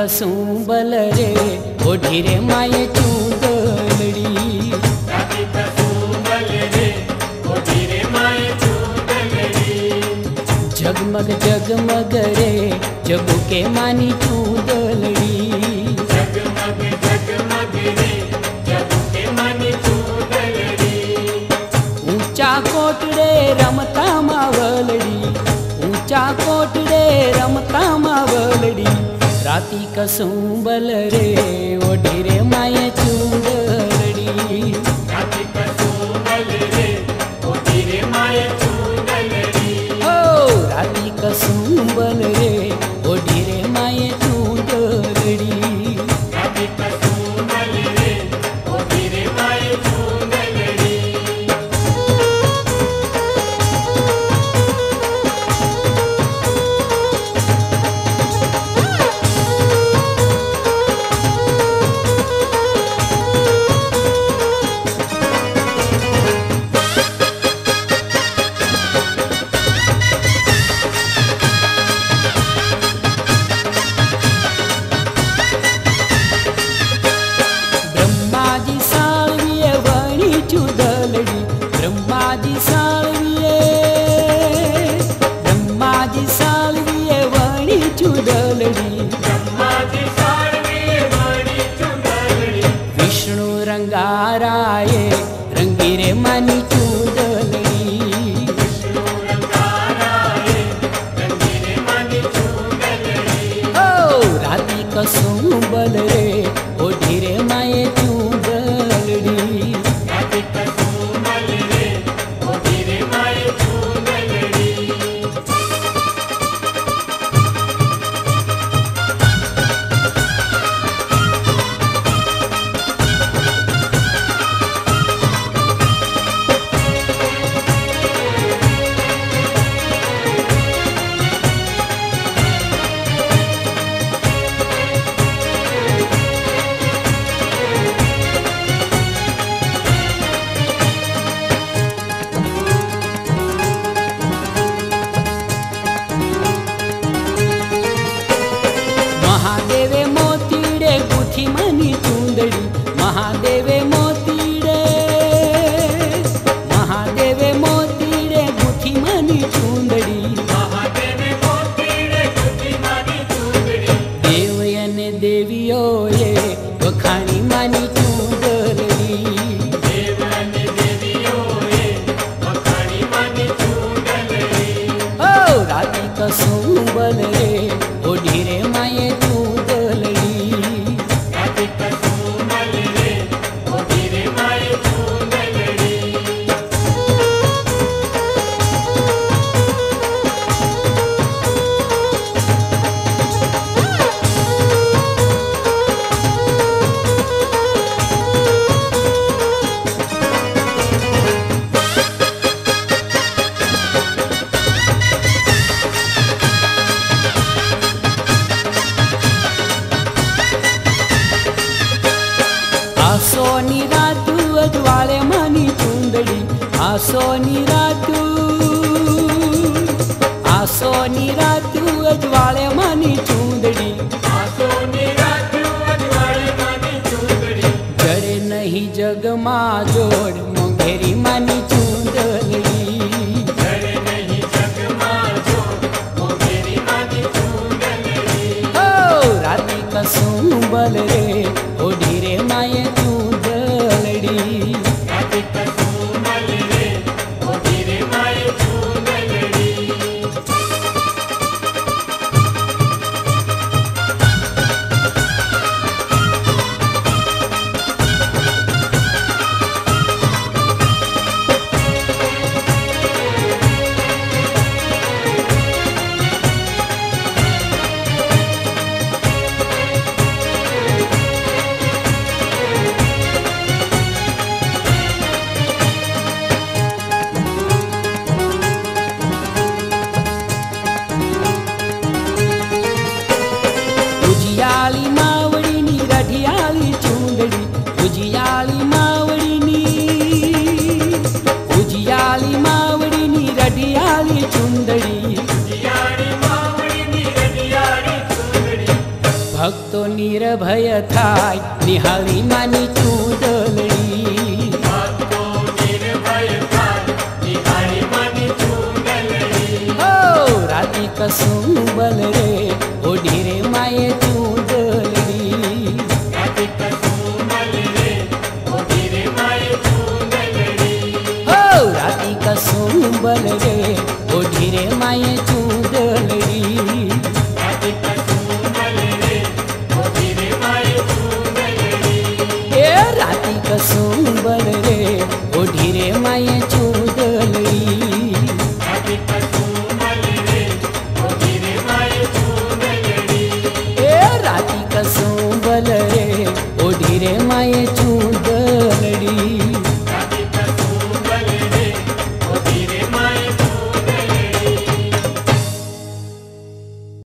कसुंबल रे ओढी रे माये चूंदलड़ी। राती कसुंबल रे ओढी रे माये चूंदलड़ी। जगमग जगमग रे जबुके मानी चूंदलड़ी। जगमग जगमग रे जबुके मानी चूंदलड़ी। ऊंचा कोटड़े रमता मावलड़ी, ऊंचा कोटड़े रमता मावलड़ी। राती कसुंबल रे ओढी रे माये चूंदलड़ी। राती कसुंबल रे ओढी रे माये चूंदलड़ी। हो राती कसुंबल रे ओढी रे माये चूंदलड़ी। राती कसुंबल रे ओढी रे माये चूंदलड़ी। ब्रह्माजी साळवीए वणी चूंदलड़ी, ब्रह्माजी साळवीए, ब्रह्माजी साळवीए वणी चूंदलड़ी। ब्रह्माजी साळवीए वणी चूंदलड़ी। विष्णु रंगाराये रंगी रे मानी चूंदलड़ी। विष्णु रंगाराये रंगी रे मानी चूंदलड़ी। ओ राती कसुंबल रे ओढी रे माये चूंदलड़ी। राती कसुंबल रे ओढी रे माये चूंदलड़ी। महादेवे मोतीडे गुथी मनी चूंदड़ी, महादेवे मोतीडे, महादेवे मोतीडे गुथी मनी चूंदड़ी। महादेवे मोतीडे गुथी मानी चूंदड़ी। देवयने देवियोए वखाणी मानी चूंदलड़ी। देव अने देवियोए वखाणी मानी चूंदलड़ी। ओ राती कसुंबल रे ओढी रे माये चूंदलड़ी। राती कसुंबल रे ओढी रे माये चूंदलड़ी। आसोनी रातू अजवाळे मानी चूंदड़ी, आसोनी रातू, आसोनी रातू अजवाळे मानी चूंदड़ी। आसोनी रातू अजवाळे मानी चूंदड़ी। जड़े नहीं जग मा जोड़ मोंघेरी मानी चूंदलड़ी। जड़े नहीं जग मां जोड़ मोंघेरी मानी चूंदलड़ी। ओ राती कसुंबल रे ओढी रे माये चूंदलड़ी। राती कसुंबल रे ओढी रे माये चूंदलड़ी। નિર્ભય થાય નિહાળી માની ચૂંદલડી ભક્તો નિર્ભય થાય નિહાળી માની ચૂંદલડી હો રાતી કસુંબલ રે ઓઢી રે માએ ચૂંદલડી રાતી કસુંબલ રે ઓઢી રે માએ ચૂંદલડી હો રાતી કસુંબલ રે ઓઢી રે માએ ચૂંદલડી રાતી કસુંબલ રે ઓઢી રે માએ ચૂંદલડી એ રાતી કસુંબલ રે ઓઢી રે માએ ચૂંદલડી રાતી કસુંબલ રે ઓઢી રે માએ ચૂંદલડી એ રાતી કસુંબલ રે ઓઢી રે માએ